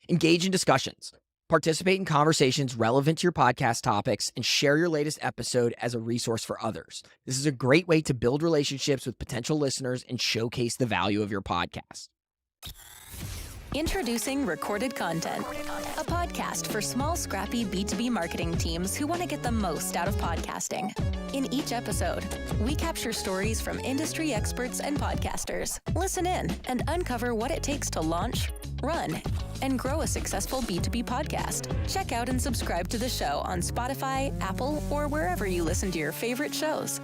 Engage in discussions. Participate in conversations relevant to your podcast topics and share your latest episode as a resource for others. This is a great way to build relationships with potential listeners and showcase the value of your podcast. Introducing Recorded Content, a podcast for small, scrappy B2B marketing teams who want to get the most out of podcasting. In each episode, we capture stories from industry experts and podcasters. Listen in and uncover what it takes to launch, run, and grow a successful B2B podcast. Check out and subscribe to the show on Spotify, Apple, or wherever you listen to your favorite shows.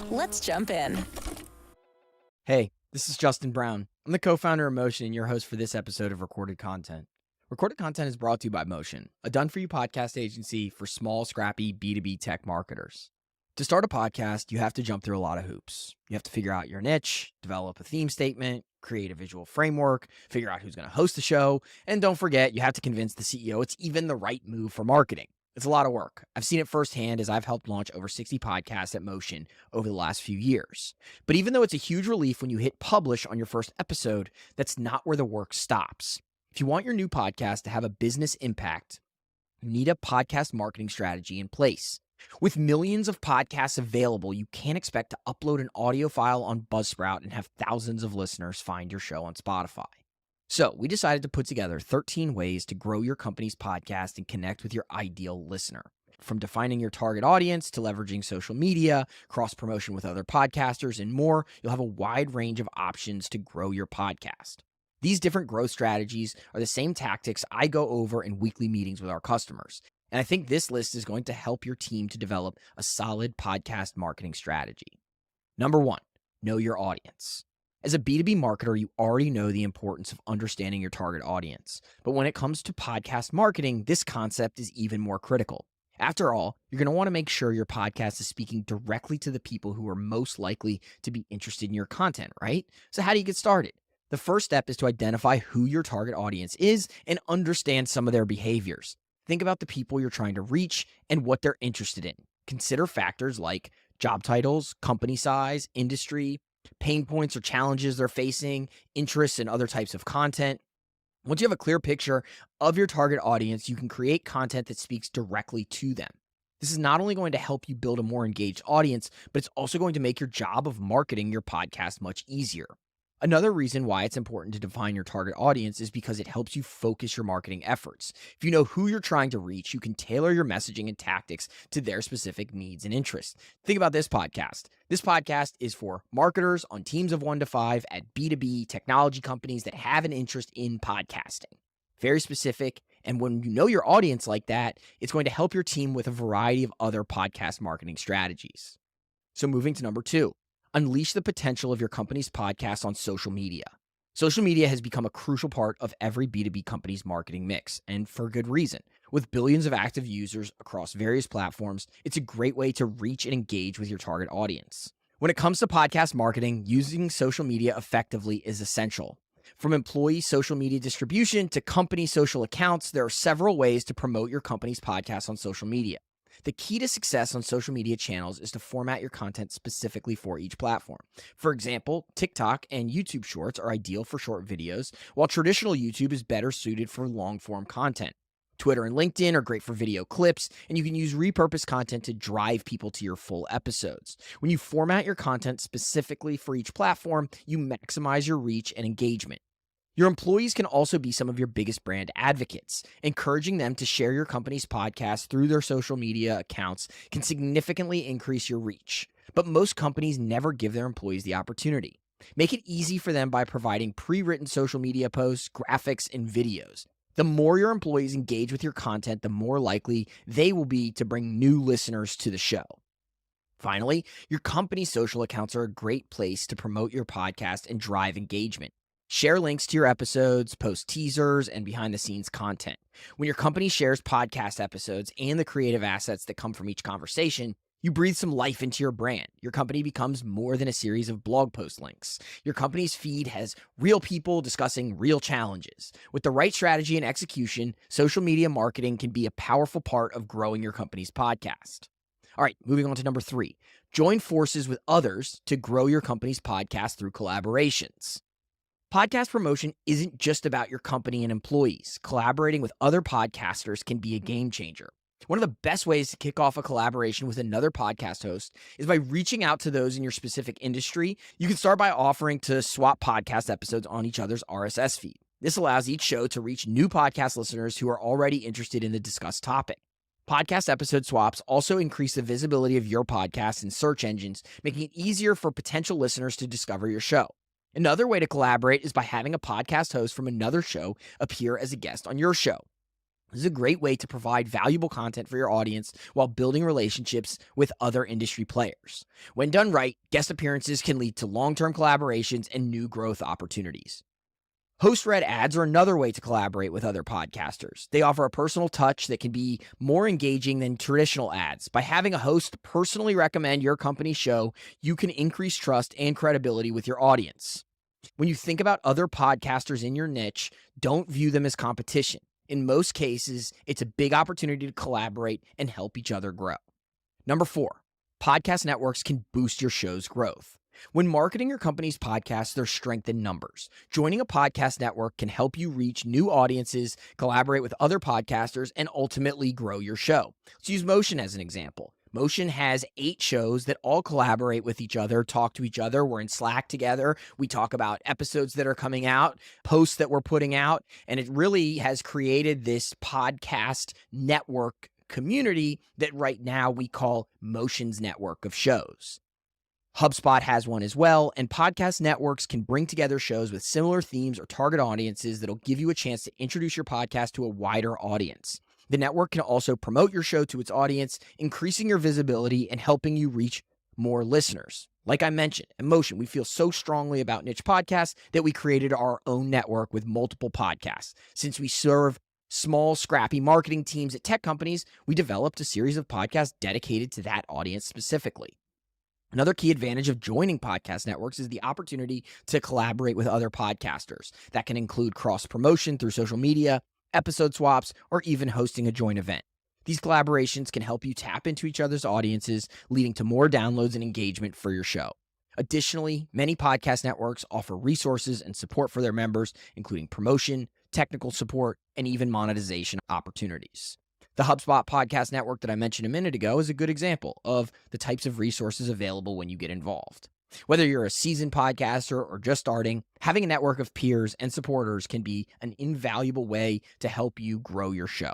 Let's jump in. Hey, this is Justin Brown. I'm the co-founder of Motion and your host for this episode of Recorded Content. Recorded Content is brought to you by Motion, a done-for-you podcast agency for small, scrappy B2B tech marketers. To start a podcast, you have to jump through a lot of hoops. You have to figure out your niche, develop a theme statement, create a visual framework, figure out who's going to host the show, and don't forget, you have to convince the CEO it's even the right move for marketing. It's a lot of work. I've seen it firsthand as I've helped launch over 60 podcasts at Motion over the last few years. But even though it's a huge relief when you hit publish on your first episode, that's not where the work stops. If you want your new podcast to have a business impact, you need a podcast marketing strategy in place. With millions of podcasts available, you can't expect to upload an audio file on Buzzsprout and have thousands of listeners find your show on Spotify. So we decided to put together 13 ways to grow your company's podcast and connect with your ideal listener. From defining your target audience to leveraging social media, cross-promotion with other podcasters, and more, you'll have a wide range of options to grow your podcast. These different growth strategies are the same tactics I go over in weekly meetings with our customers. And I think this list is going to help your team to develop a solid podcast marketing strategy. Number 1, know your audience. As a B2B marketer, you already know the importance of understanding your target audience. But when it comes to podcast marketing, this concept is even more critical. After all, you're going to want to make sure your podcast is speaking directly to the people who are most likely to be interested in your content, right? So how do you get started? The first step is to identify who your target audience is and understand some of their behaviors. Think about the people you're trying to reach and what they're interested in. Consider factors like job titles, company size, industry, pain points or challenges they're facing, interests in other types of content. Once you have a clear picture of your target audience, you can create content that speaks directly to them. This is not only going to help you build a more engaged audience, but it's also going to make your job of marketing your podcast much easier. Another reason why it's important to define your target audience is because it helps you focus your marketing efforts. If you know who you're trying to reach, you can tailor your messaging and tactics to their specific needs and interests. Think about this podcast. This podcast is for marketers on teams of 1 to 5 at B2B technology companies that have an interest in podcasting. Very specific. And when you know your audience like that, it's going to help your team with a variety of other podcast marketing strategies. So moving to number 2. Unleash the potential of your company's podcast on social media. Social media has become a crucial part of every B2B company's marketing mix, and for good reason. With billions of active users across various platforms, it's a great way to reach and engage with your target audience. When it comes to podcast marketing, using social media effectively is essential. From employee social media distribution to company social accounts, there are several ways to promote your company's podcast on social media. The key to success on social media channels is to format your content specifically for each platform. For example, TikTok and YouTube Shorts are ideal for short videos, while traditional YouTube is better suited for long-form content. Twitter and LinkedIn are great for video clips, and you can use repurposed content to drive people to your full episodes. When you format your content specifically for each platform, you maximize your reach and engagement. Your employees can also be some of your biggest brand advocates. Encouraging them to share your company's podcast through their social media accounts can significantly increase your reach. But most companies never give their employees the opportunity. Make it easy for them by providing pre-written social media posts, graphics, and videos. The more your employees engage with your content, the more likely they will be to bring new listeners to the show. Finally, your company's social accounts are a great place to promote your podcast and drive engagement. Share links to your episodes, post teasers, and behind-the-scenes content. When your company shares podcast episodes and the creative assets that come from each conversation, you breathe some life into your brand. Your company becomes more than a series of blog post links. Your company's feed has real people discussing real challenges. With the right strategy and execution, social media marketing can be a powerful part of growing your company's podcast. All right, moving on to number 3. Join forces with others to grow your company's podcast through collaborations. Podcast promotion isn't just about your company and employees. Collaborating with other podcasters can be a game changer. One of the best ways to kick off a collaboration with another podcast host is by reaching out to those in your specific industry. You can start by offering to swap podcast episodes on each other's RSS feed. This allows each show to reach new podcast listeners who are already interested in the discussed topic. Podcast episode swaps also increase the visibility of your podcast in search engines, making it easier for potential listeners to discover your show. Another way to collaborate is by having a podcast host from another show appear as a guest on your show. This is a great way to provide valuable content for your audience while building relationships with other industry players. When done right, guest appearances can lead to long-term collaborations and new growth opportunities. Host-read ads are another way to collaborate with other podcasters. They offer a personal touch that can be more engaging than traditional ads. By having a host personally recommend your company's show, you can increase trust and credibility with your audience. When you think about other podcasters in your niche, don't view them as competition. In most cases, it's a big opportunity to collaborate and help each other grow. Number 4, podcast networks can boost your show's growth. When marketing your company's podcast, there's strength in numbers. Joining a podcast network can help you reach new audiences, collaborate with other podcasters, and ultimately grow your show. Let's use Motion as an example. Motion has 8 shows that all collaborate with each other, talk to each other. We're in Slack together. We talk about episodes that are coming out, posts that we're putting out, and it really has created this podcast network community that right now we call Motion's network of shows. HubSpot has one as well, and podcast networks can bring together shows with similar themes or target audiences that'll give you a chance to introduce your podcast to a wider audience. The network can also promote your show to its audience, increasing your visibility and helping you reach more listeners. Like I mentioned, at Motion, we feel so strongly about niche podcasts that we created our own network with multiple podcasts. Since we serve small, scrappy marketing teams at tech companies, we developed a series of podcasts dedicated to that audience specifically. Another key advantage of joining podcast networks is the opportunity to collaborate with other podcasters. That can include cross-promotion through social media, episode swaps, or even hosting a joint event. These collaborations can help you tap into each other's audiences, leading to more downloads and engagement for your show. Additionally, many podcast networks offer resources and support for their members, including promotion, technical support, and even monetization opportunities. The HubSpot podcast network that I mentioned a minute ago is a good example of the types of resources available when you get involved. Whether you're a seasoned podcaster or just starting, having a network of peers and supporters can be an invaluable way to help you grow your show.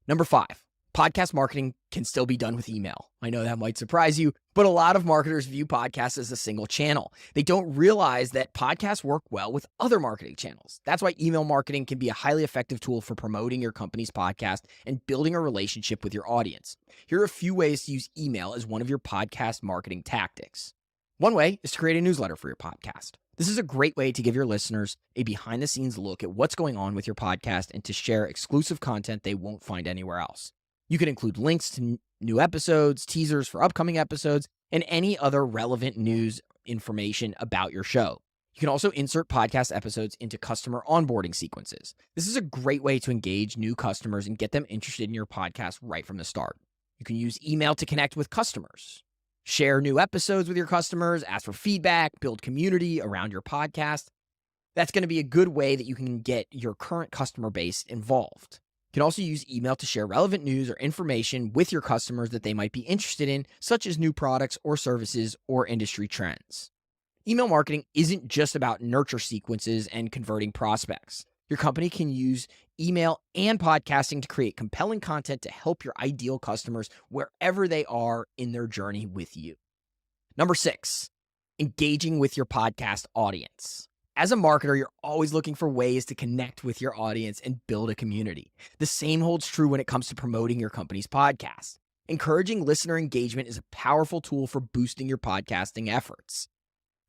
Number 5, podcast marketing can still be done with email. I know that might surprise you, but a lot of marketers view podcasts as a single channel. They don't realize that podcasts work well with other marketing channels. That's why email marketing can be a highly effective tool for promoting your company's podcast and building a relationship with your audience. Here are a few ways to use email as one of your podcast marketing tactics. One way is to create a newsletter for your podcast. This is a great way to give your listeners a behind-the-scenes look at what's going on with your podcast and to share exclusive content they won't find anywhere else. You can include links to new episodes, teasers for upcoming episodes, and any other relevant news information about your show. You can also insert podcast episodes into customer onboarding sequences. This is a great way to engage new customers and get them interested in your podcast right from the start. You can use email to connect with customers, share new episodes with your customers, ask for feedback, build community around your podcast. That's going to be a good way that you can get your current customer base involved. You can also use email to share relevant news or information with your customers that they might be interested in, such as new products or services or industry trends. Email marketing isn't just about nurture sequences and converting prospects. Your company can use email and podcasting to create compelling content to help your ideal customers wherever they are in their journey with you. Number 6, engaging with your podcast audience. As a marketer, you're always looking for ways to connect with your audience and build a community. The same holds true when it comes to promoting your company's podcast. Encouraging listener engagement is a powerful tool for boosting your podcasting efforts.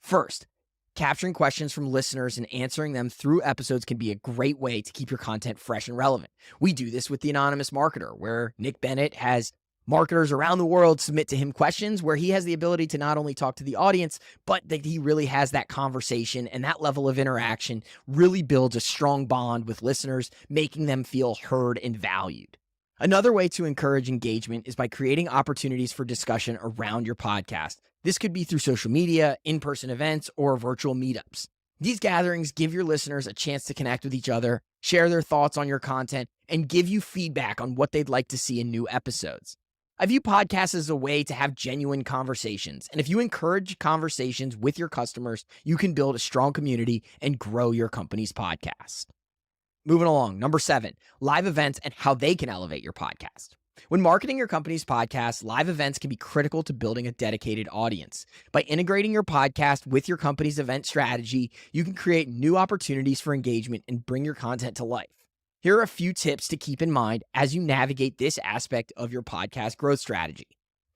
First, capturing questions from listeners and answering them through episodes can be a great way to keep your content fresh and relevant. We do this with The Anonymous Marketer, where Nick Bennett has marketers around the world submit to him questions where he has the ability to not only talk to the audience, but that he really has that conversation, and that level of interaction really builds a strong bond with listeners, making them feel heard and valued. Another way to encourage engagement is by creating opportunities for discussion around your podcast. This could be through social media, in-person events, or virtual meetups. These gatherings give your listeners a chance to connect with each other, share their thoughts on your content, and give you feedback on what they'd like to see in new episodes. I view podcasts as a way to have genuine conversations, and if you encourage conversations with your customers, you can build a strong community and grow your company's podcast. Moving along, number 7, live events and how they can elevate your podcast. When marketing your company's podcast, live events can be critical to building a dedicated audience. By integrating your podcast with your company's event strategy, you can create new opportunities for engagement and bring your content to life. Here are a few tips to keep in mind as you navigate this aspect of your podcast growth strategy.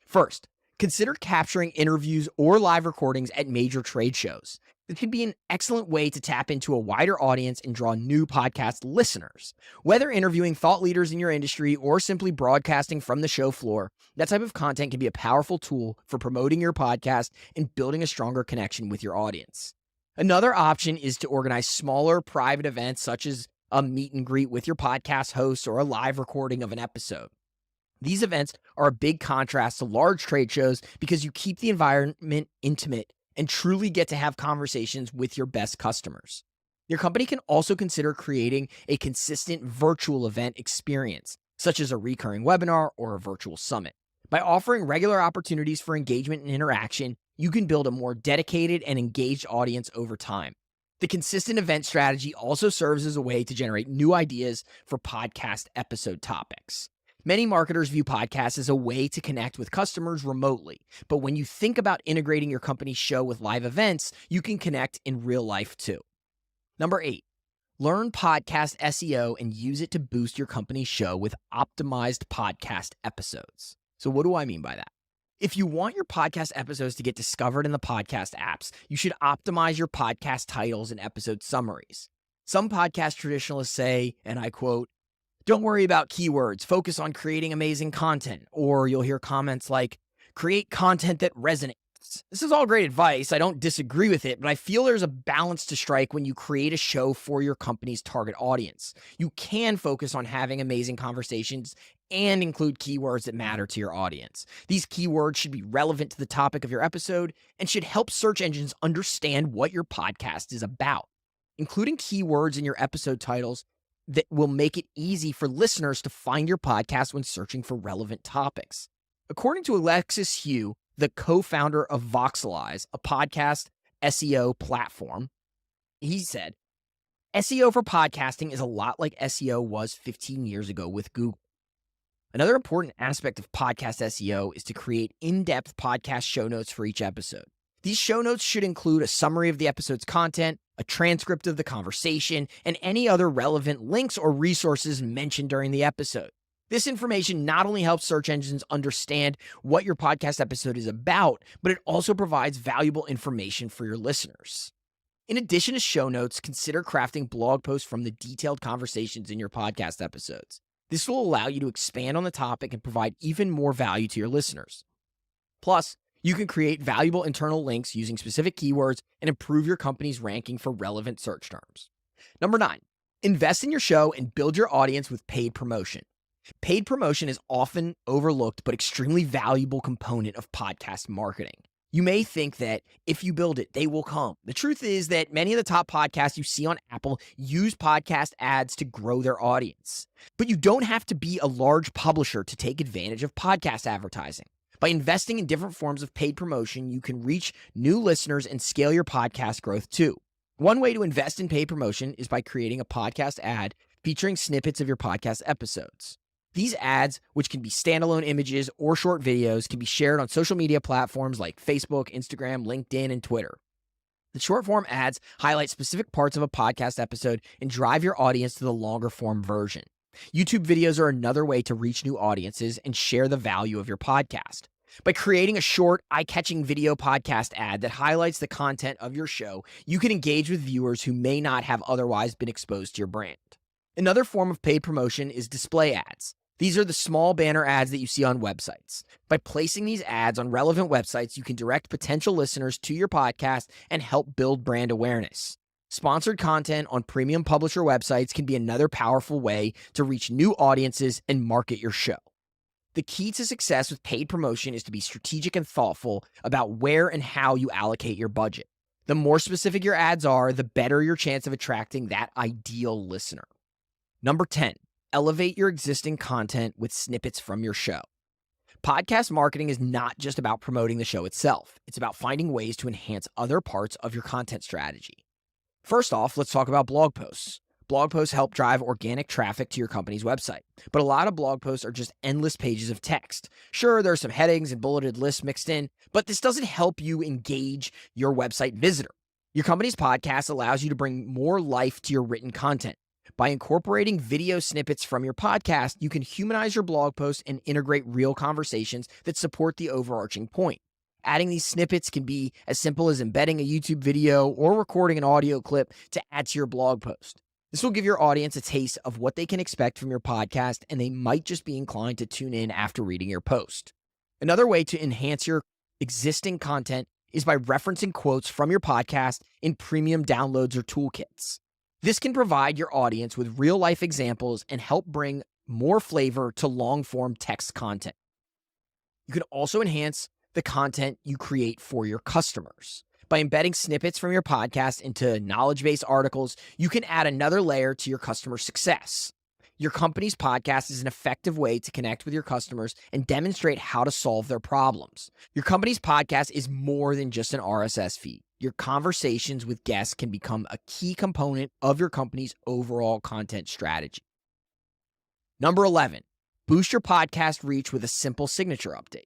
First, consider capturing interviews or live recordings at major trade shows. It can be an excellent way to tap into a wider audience and draw new podcast listeners. Whether interviewing thought leaders in your industry or simply broadcasting from the show floor, that type of content can be a powerful tool for promoting your podcast and building a stronger connection with your audience. Another option is to organize smaller private events such as a meet and greet with your podcast host or a live recording of an episode. These events are a big contrast to large trade shows because you keep the environment intimate and truly get to have conversations with your best customers. Your company can also consider creating a consistent virtual event experience, such as a recurring webinar or a virtual summit. By offering regular opportunities for engagement and interaction, you can build a more dedicated and engaged audience over time. The consistent event strategy also serves as a way to generate new ideas for podcast episode topics. Many marketers view podcasts as a way to connect with customers remotely, but when you think about integrating your company's show with live events, you can connect in real life too. Number 8, learn podcast SEO and use it to boost your company's show with optimized podcast episodes. So what do I mean by that? If you want your podcast episodes to get discovered in the podcast apps, you should optimize your podcast titles and episode summaries. Some podcast traditionalists say, and I quote, "Don't worry about keywords, focus on creating amazing content." Or you'll hear comments like, "Create content that resonates." This is all great advice. I don't disagree with it, but I feel there's a balance to strike when you create a show for your company's target audience. You can focus on having amazing conversations and include keywords that matter to your audience. These keywords should be relevant to the topic of your episode and should help search engines understand what your podcast is about. Including keywords in your episode titles that will make it easy for listeners to find your podcast when searching for relevant topics. According to Alexis Hugh, the co-founder of Voxelize, a podcast SEO platform, he said, "SEO for podcasting is a lot like SEO was 15 years ago with Google. Another important aspect of podcast SEO is to create in-depth podcast show notes for each episode. These show notes should include a summary of the episode's content, a transcript of the conversation, and any other relevant links or resources mentioned during the episode. This information not only helps search engines understand what your podcast episode is about, but it also provides valuable information for your listeners. In addition to show notes, consider crafting blog posts from the detailed conversations in your podcast episodes. This will allow you to expand on the topic and provide even more value to your listeners. Plus, you can create valuable internal links using specific keywords and improve your company's ranking for relevant search terms. Number 9, invest in your show and build your audience with paid promotion. Paid promotion is often overlooked but extremely valuable component of podcast marketing. You may think that if you build it, they will come. The truth is that many of the top podcasts you see on Apple use podcast ads to grow their audience. But you don't have to be a large publisher to take advantage of podcast advertising. By investing in different forms of paid promotion, you can reach new listeners and scale your podcast growth too. One way to invest in paid promotion is by creating a podcast ad featuring snippets of your podcast episodes. These ads, which can be standalone images or short videos, can be shared on social media platforms like Facebook, Instagram, LinkedIn, and Twitter. The short form ads highlight specific parts of a podcast episode and drive your audience to the longer form version. YouTube videos are another way to reach new audiences and share the value of your podcast. By creating a short, eye-catching video podcast ad that highlights the content of your show, you can engage with viewers who may not have otherwise been exposed to your brand. Another form of paid promotion is display ads. These are the small banner ads that you see on websites. By placing these ads on relevant websites, you can direct potential listeners to your podcast and help build brand awareness. Sponsored content on premium publisher websites can be another powerful way to reach new audiences and market your show. The key to success with paid promotion is to be strategic and thoughtful about where and how you allocate your budget. The more specific your ads are, the better your chance of attracting that ideal listener. Number 10, elevate your existing content with snippets from your show. Podcast marketing is not just about promoting the show itself. It's about finding ways to enhance other parts of your content strategy. First off, let's talk about blog posts. Blog posts help drive organic traffic to your company's website, but a lot of blog posts are just endless pages of text. Sure, there are some headings and bulleted lists mixed in, but this doesn't help you engage your website visitor. Your company's podcast allows you to bring more life to your written content. By incorporating video snippets from your podcast, you can humanize your blog post and integrate real conversations that support the overarching point. Adding these snippets can be as simple as embedding a YouTube video or recording an audio clip to add to your blog post. This will give your audience a taste of what they can expect from your podcast, and they might just be inclined to tune in after reading your post. Another way to enhance your existing content is by referencing quotes from your podcast in premium downloads or toolkits. This can provide your audience with real-life examples and help bring more flavor to long-form text content. You can also enhance the content you create for your customers. By embedding snippets from your podcast into knowledge-based articles, you can add another layer to your customer success. Your company's podcast is an effective way to connect with your customers and demonstrate how to solve their problems. Your company's podcast is more than just an RSS feed. Your conversations with guests can become a key component of your company's overall content strategy. Number 11, boost your podcast reach with a simple signature update.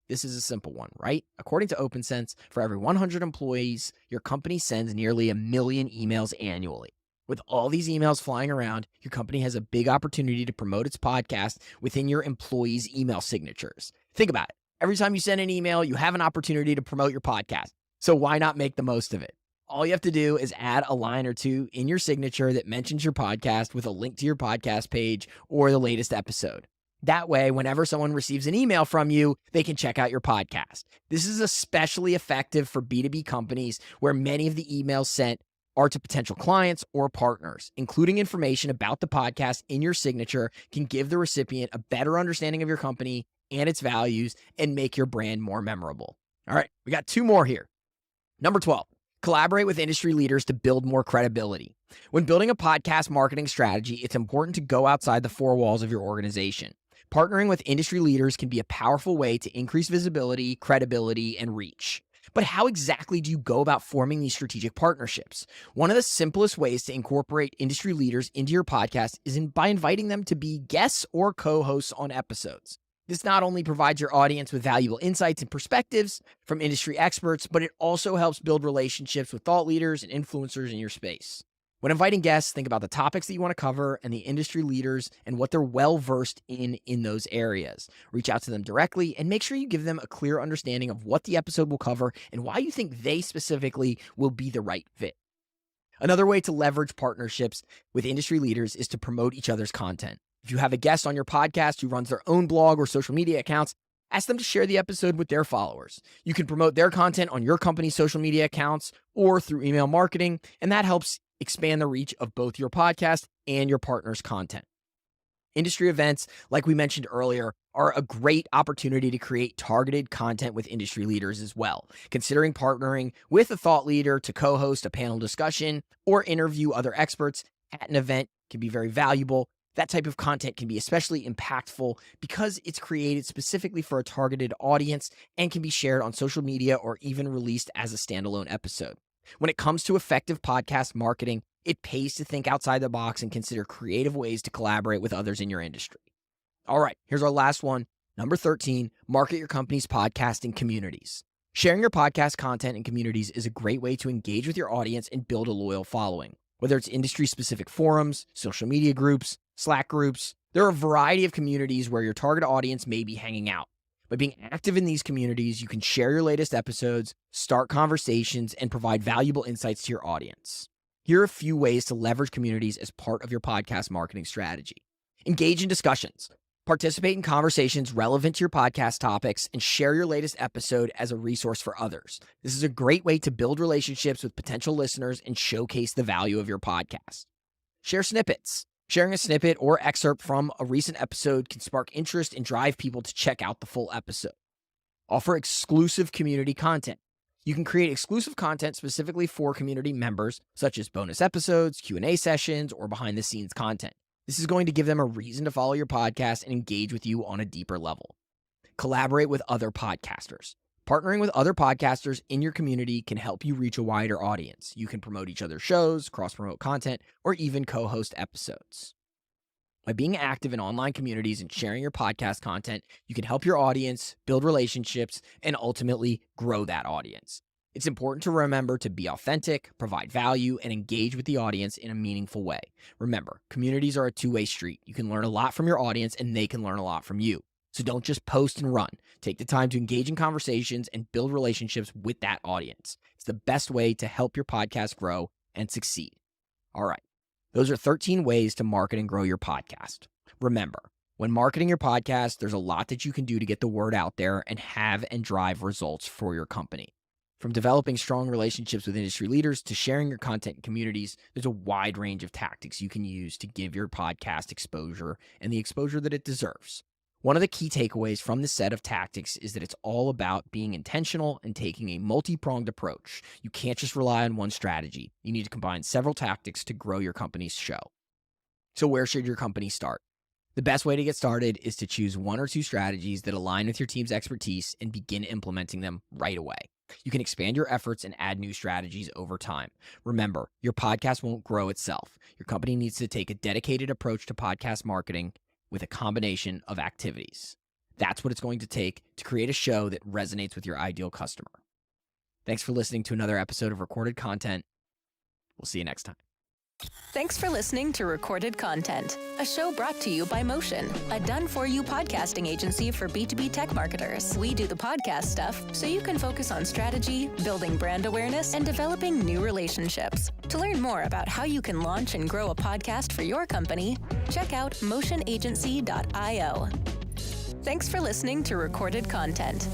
This is a simple one, right? According to OpenSense, for every 100 employees, your company sends nearly 1 million emails annually. With all these emails flying around, your company has a big opportunity to promote its podcast within your employees' email signatures. Think about it. Every time you send an email, you have an opportunity to promote your podcast. So why not make the most of it? All you have to do is add a line or two in your signature that mentions your podcast with a link to your podcast page or the latest episode. That way, whenever someone receives an email from you, they can check out your podcast. This is especially effective for B2B companies where many of the emails sent are to potential clients or partners. Including information about the podcast in your signature can give the recipient a better understanding of your company and its values and make your brand more memorable. All right, we got 2 more here. Number 12, collaborate with industry leaders to build more credibility. When building a podcast marketing strategy, it's important to go outside the 4 walls of your organization. Partnering with industry leaders can be a powerful way to increase visibility, credibility, and reach. But how exactly do you go about forming these strategic partnerships? One of the simplest ways to incorporate industry leaders into your podcast is by inviting them to be guests or co-hosts on episodes. This not only provides your audience with valuable insights and perspectives from industry experts, but it also helps build relationships with thought leaders and influencers in your space. When inviting guests, think about the topics that you want to cover and the industry leaders and what they're well-versed in those areas. Reach out to them directly and make sure you give them a clear understanding of what the episode will cover and why you think they specifically will be the right fit. Another way to leverage partnerships with industry leaders is to promote each other's content. If you have a guest on your podcast who runs their own blog or social media accounts, ask them to share the episode with their followers. You can promote their content on your company's social media accounts or through email marketing, and that helps expand the reach of both your podcast and your partner's content. Industry events, like we mentioned earlier, are a great opportunity to create targeted content with industry leaders as well. Considering partnering with a thought leader to co-host a panel discussion or interview other experts at an event can be very valuable. That type of content can be especially impactful because it's created specifically for a targeted audience and can be shared on social media or even released as a standalone episode. When it comes to effective podcast marketing, it pays to think outside the box and consider creative ways to collaborate with others in your industry. All right, here's our last one. Number 13, market your company's podcast in communities. Sharing your podcast content in communities is a great way to engage with your audience and build a loyal following. Whether it's industry-specific forums, social media groups, Slack groups, there are a variety of communities where your target audience may be hanging out. By being active in these communities, you can share your latest episodes, start conversations, and provide valuable insights to your audience. Here are a few ways to leverage communities as part of your podcast marketing strategy. Engage in discussions. Participate in conversations relevant to your podcast topics and share your latest episode as a resource for others. This is a great way to build relationships with potential listeners and showcase the value of your podcast. Share snippets. Sharing a snippet or excerpt from a recent episode can spark interest and drive people to check out the full episode. Offer exclusive community content. You can create exclusive content specifically for community members, such as bonus episodes, Q&A sessions, or behind-the-scenes content. This is going to give them a reason to follow your podcast and engage with you on a deeper level. Collaborate with other podcasters. Partnering with other podcasters in your community can help you reach a wider audience. You can promote each other's shows, cross-promote content, or even co-host episodes. By being active in online communities and sharing your podcast content, you can help your audience, build relationships, and ultimately grow that audience. It's important to remember to be authentic, provide value, and engage with the audience in a meaningful way. Remember, communities are a two-way street. You can learn a lot from your audience, and they can learn a lot from you. So don't just post and run. Take the time to engage in conversations and build relationships with that audience. It's the best way to help your podcast grow and succeed. All right. Those are 13 ways to market and grow your podcast. Remember, when marketing your podcast, there's a lot that you can do to get the word out there and have and drive results for your company. From developing strong relationships with industry leaders to sharing your content in communities, there's a wide range of tactics you can use to give your podcast exposure and the exposure that it deserves. One of the key takeaways from this set of tactics is that it's all about being intentional and taking a multi-pronged approach. You can't just rely on one strategy. You need to combine several tactics to grow your company's show. So where should your company start? The best way to get started is to choose one or two strategies that align with your team's expertise and begin implementing them right away. You can expand your efforts and add new strategies over time. Remember, your podcast won't grow itself. Your company needs to take a dedicated approach to podcast marketing with a combination of activities. That's what it's going to take to create a show that resonates with your ideal customer. Thanks for listening to another episode of Recorded Content. We'll see you next time. Thanks for listening to Recorded Content, a show brought to you by Motion, a done-for-you podcasting agency for B2B tech marketers. We do the podcast stuff so you can focus on strategy, building brand awareness, and developing new relationships. To learn more about how you can launch and grow a podcast for your company, check out motionagency.io. Thanks for listening to Recorded Content.